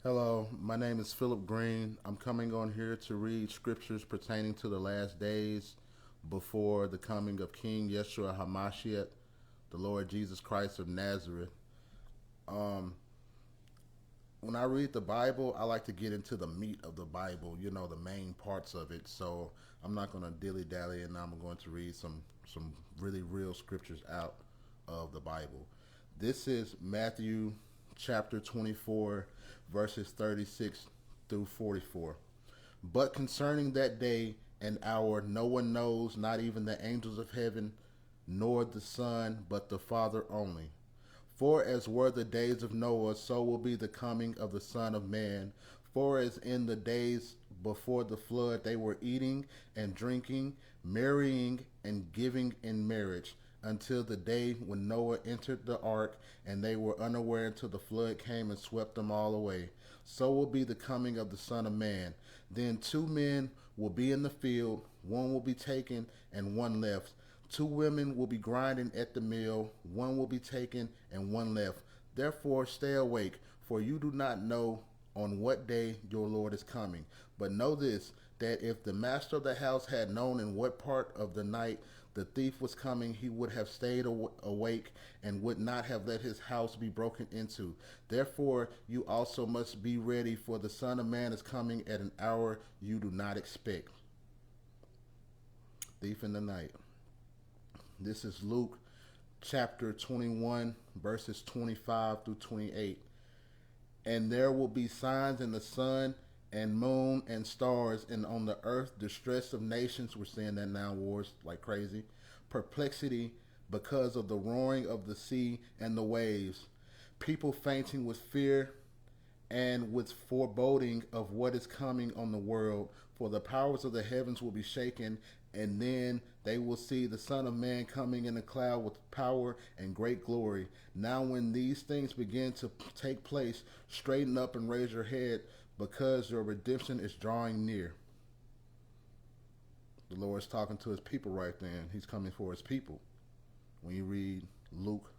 Hello, my name is Philip Green. I'm coming on here to read scriptures pertaining to the last days before the coming of King Yeshua HaMashiach, the Lord Jesus Christ of Nazareth. Um, when I read the Bible, I like to get into the meat of the Bible, the main parts of it. So I'm not going to dilly dally, and I'm going to read some really real scriptures out of the Bible. This is Matthew chapter 24, verses 36 through 44. But concerning that day and hour, no one knows, not even the angels of heaven, nor the Son, but the Father only. For as were the days of Noah, so will be the coming of the Son of Man. For as in the days before the flood, they were eating and drinking, marrying and giving in marriage, until the day when Noah entered the ark, and they were unaware until the flood came and swept them all away. So will be the coming of the Son of Man. Then two men will be in the field, one will be taken and one left. Two women will be grinding at the mill, one will be taken and one left. Therefore stay awake, for you do not know on what day your Lord is coming. But know this, that if the master of the house had known in what part of the night the thief was coming, he would have stayed awake and would not have let his house be broken into. Therefore you also must be ready, for the Son of Man is coming at an hour you do not expect. Thief in the night. This is Luke chapter 21, verses 25 through 28. And there will be signs in the sun and moon and stars, and on the earth distress of nations. We're seeing that now, wars like crazy. Perplexity because of the roaring of the sea and the waves. People fainting with fear and with foreboding of what is coming on the world. For the powers of the heavens will be shaken, and then they will see the Son of Man coming in a cloud with power and great glory. Now when these things begin to take place, straighten up and raise your head, because your redemption is drawing near. The Lord's talking to his people right then. He's coming for his people. When you read Luke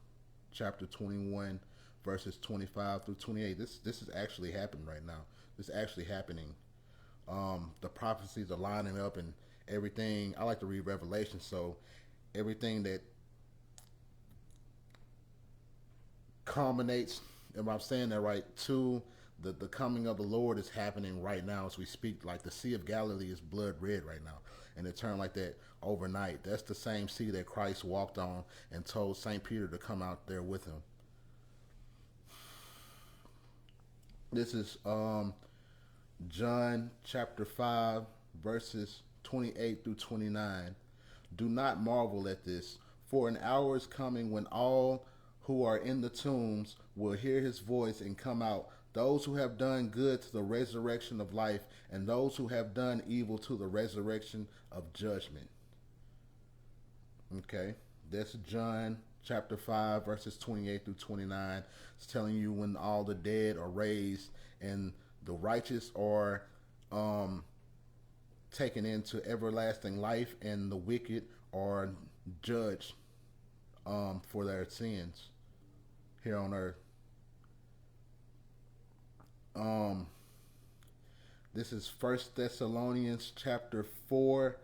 chapter 21, verses 25 through 28, this is actually happening right now. This is actually happening. The prophecies are lining up and everything. I like to read Revelation, so everything that culminates, if I'm saying that right, to the coming of the Lord is happening right now as we speak. Like the Sea of Galilee is blood red right now, and it turned like that overnight. That's the same sea that Christ walked on and told St. Peter to come out there with him. This is John chapter 5, verses 28 through 29. Do not marvel at this, for an hour is coming when all who are in the tombs will hear his voice and come out, those who have done good to the resurrection of life, and those who have done evil to the resurrection of judgment. Okay, that's John chapter 5, verses 28 through 29. It's telling you when all the dead are raised and the righteous are taken into everlasting life, and the wicked are judged for their sins here on earth. This is First Thessalonians chapter 4,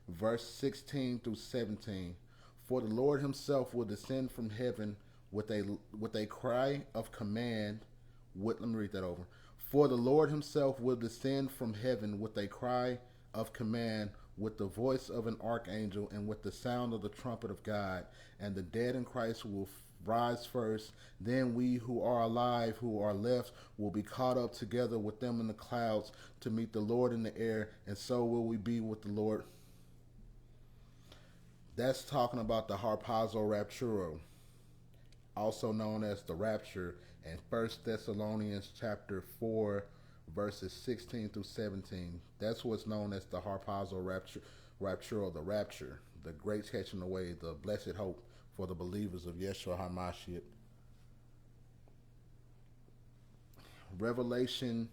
verse 16 through 17. For the Lord himself will descend from heaven with a cry of command. Let me read that over. For the Lord himself will descend from heaven with a cry of command, with the voice of an archangel, and with the sound of the trumpet of God. And the dead in Christ will rise first. Then we who are alive, who are left, will be caught up together with them in the clouds to meet the Lord in the air, and so will we be with the Lord. That's talking about the harpazo rapturo, also known as the rapture, in First Thessalonians chapter 4, verses 16 through 17. That's what's known as the harpazo rapture, the rapture, the great catching away, the blessed hope for the believers of Yeshua HaMashiach. Revelation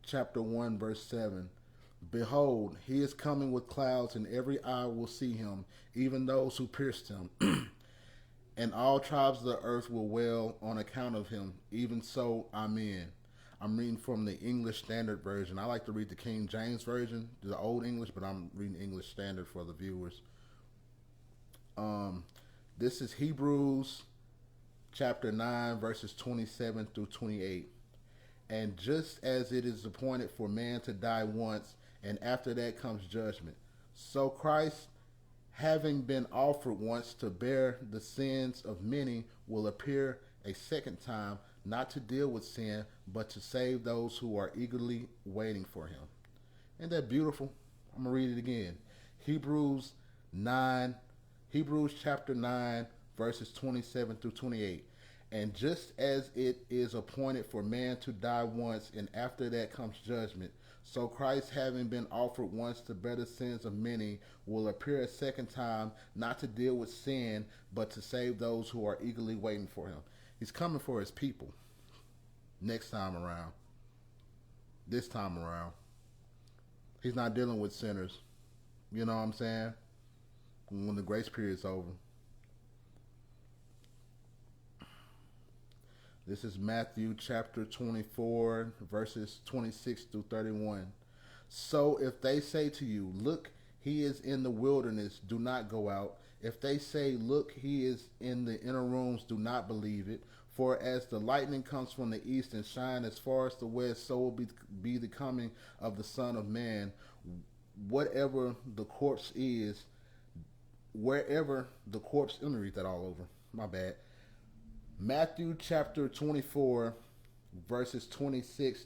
chapter 1, verse 7. Behold, he is coming with clouds, and every eye will see him, even those who pierced him. And all tribes of the earth will wail on account of him. Even so, Amen. I'm reading from the English Standard Version. I like to read the King James Version, the Old English, but I'm reading English Standard for the viewers. This is Hebrews chapter 9, verses 27 through 28. And just as it is appointed for man to die once, and after that comes judgment, so Christ, having been offered once to bear the sins of many, will appear a second time, not to deal with sin, but to save those who are eagerly waiting for him. Isn't that beautiful? I'm going to read it again. Hebrews chapter 9, verses 27 through 28. And just as it is appointed for man to die once, and after that comes judgment, so Christ, having been offered once to bear the sins of many, will appear a second time, not to deal with sin, but to save those who are eagerly waiting for him. He's coming for his people next time around. This time around. He's not dealing with sinners. You know what I'm saying? When the grace period's over. This is Matthew chapter 24, verses 26 through 31. So if they say to you, look, he is in the wilderness, do not go out. If they say, look, he is in the inner rooms, do not believe it. For as the lightning comes from the east and shine as far as the west, so will be the coming of the Son of Man. Whatever the corpse is, wherever the corpse, let me read that all over. My bad. Matthew chapter 24, verses 26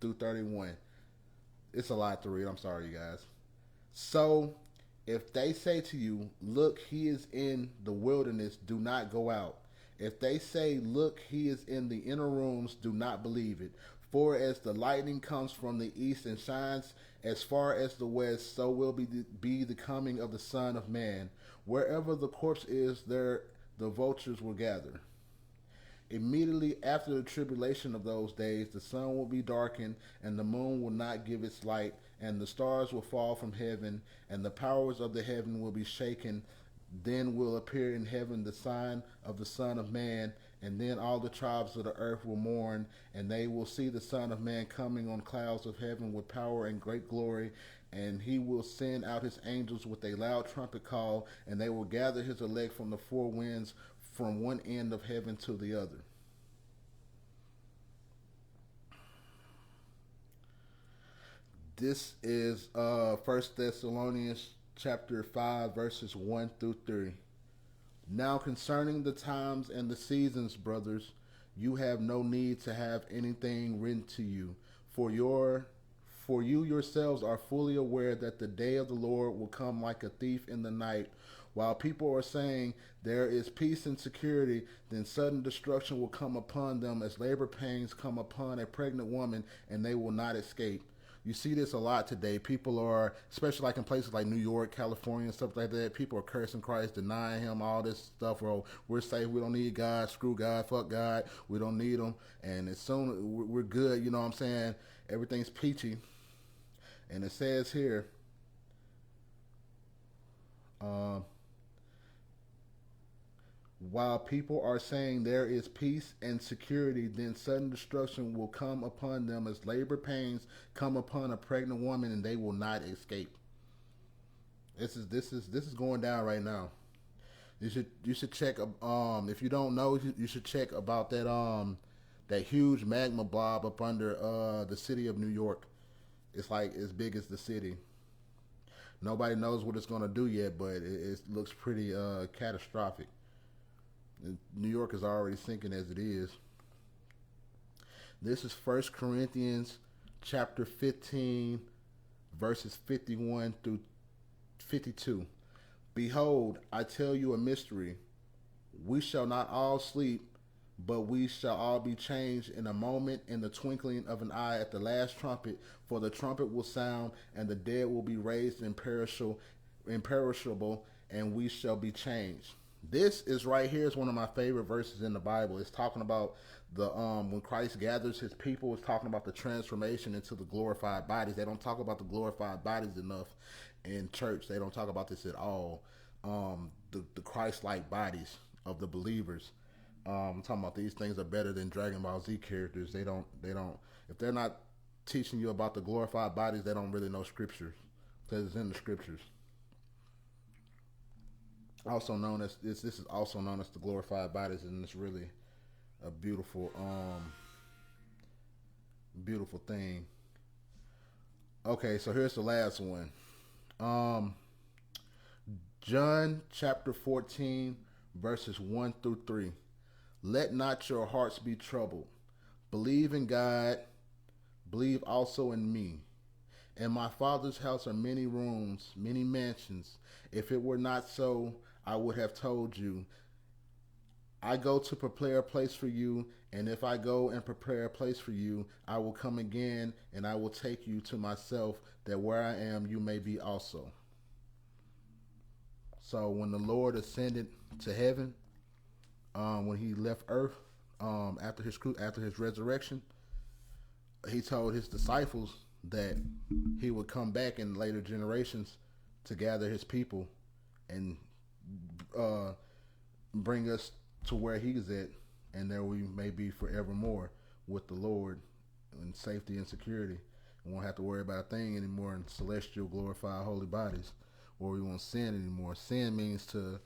through 31. It's a lot to read. I'm sorry, you guys. So, if they say to you, look, he is in the wilderness, do not go out. If they say, look, he is in the inner rooms, do not believe it. For as the lightning comes from the east and shines as far as the west, so will be the coming of the Son of Man. Wherever the corpse is, there the vultures will gather. Immediately after the tribulation of those days, the sun will be darkened, and the moon will not give its light, and the stars will fall from heaven, and the powers of the heaven will be shaken. Then will appear in heaven the sign of the Son of Man, and then all the tribes of the earth will mourn, and they will see the Son of Man coming on clouds of heaven with power and great glory. And he will send out his angels with a loud trumpet call, and they will gather his elect from the four winds, from one end of heaven to the other. This is 1 Thessalonians chapter 5, verses 1 through 3. Now concerning the times and the seasons, brothers, you have no need to have anything written to you, for you yourselves are fully aware that the day of the Lord will come like a thief in the night. While people are saying there is peace and security, then sudden destruction will come upon them as labor pains come upon a pregnant woman, and they will not escape. You see this a lot today. People are, especially like in places like New York, California, and stuff like that, people are cursing Christ, denying him, all this stuff. Or we're saying we don't need God, screw God, fuck God, we don't need him. And as soon we're good, you know what I'm saying? Everything's peachy. And it says here, while people are saying there is peace and security, then sudden destruction will come upon them as labor pains come upon a pregnant woman, and they will not escape. This is going down right now. You should check. If you don't know, you should check about that huge magma blob up under the city of New York. It's like as big as the city. Nobody knows what it's going to do yet, but it looks pretty catastrophic. New York is already sinking as it is. This is 1 Corinthians chapter 15, verses 51 through 52. Behold, I tell you a mystery. We shall not all sleep, but we shall all be changed in a moment, in the twinkling of an eye, at the last trumpet. For the trumpet will sound, and the dead will be raised imperishable, and we shall be changed. This is right here is one of my favorite verses in the Bible. It's talking about the when Christ gathers his people. It's talking about the transformation into the glorified bodies. They don't talk about the glorified bodies enough in church. They don't talk about this at all. The Christ-like bodies of the believers. I'm talking about these things are better than Dragon Ball Z characters. They don't. If they're not teaching you about the glorified bodies, they don't really know scriptures because it's in the scriptures. Also known as this is also known as the glorified bodies, and it's really a beautiful thing. Okay, so here's the last one. Um, John chapter 14, verses 1 through 3. Let not your hearts be troubled. Believe in God, believe also in me. In my Father's house are many rooms, many mansions. If it were not so, I would have told you. I go to prepare a place for you, and if I go and prepare a place for you, I will come again, and I will take you to myself, that where I am, you may be also. So when the Lord ascended to heaven, when he left earth, after his resurrection, he told his disciples that he would come back in later generations to gather his people and uh, bring us to where he's at, and there we may be forevermore with the Lord in safety and security. We won't have to worry about a thing anymore in celestial glorified holy bodies, or we won't sin anymore. Sin means to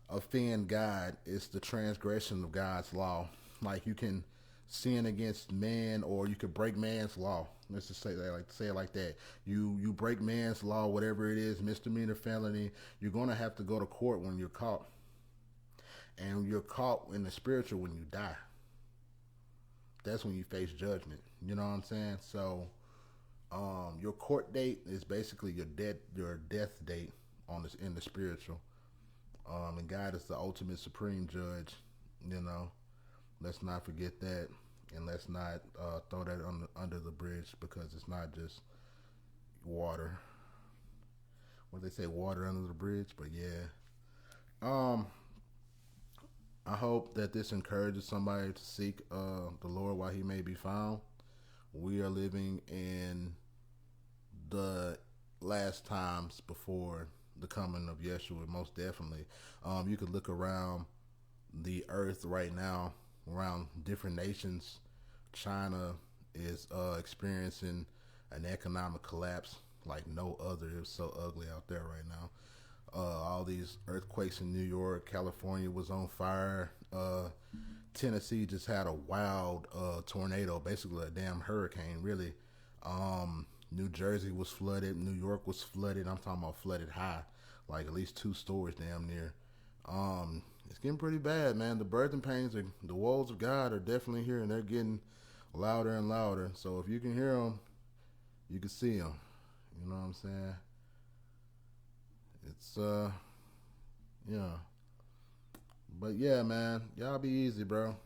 offend God. It's the transgression of God's law. Like you can sin against man, or you could break man's law. Let's just say it like that. You break man's law, whatever it is, misdemeanor, felony. You're gonna have to go to court when you're caught, and you're caught in the spiritual when you die. That's when you face judgment. You know what I'm saying? So, your court date is basically your death date on this in the spiritual. And God is the ultimate supreme judge. You know, let's not forget that, and let's not throw that under the bridge, because it's not just water. What they say, water under the bridge. But yeah, I hope that this encourages somebody to seek the Lord while he may be found. We are living in the last times before the coming of Yeshua, most definitely. You could look around the earth right now, around different nations. China is experiencing an economic collapse like no other. It's so ugly out there right now. All these earthquakes in New York, California was on fire. Tennessee just had a wild tornado, basically a damn hurricane, really. New Jersey was flooded. New York was flooded. I'm talking about flooded high, like at least 2 stories damn near. It's getting pretty bad, man. The birthing pains, the woes of God are definitely here, and they're getting louder and louder. So if you can hear them, you can see them. You know what I'm saying? It's yeah. But yeah, man, y'all be easy, bro.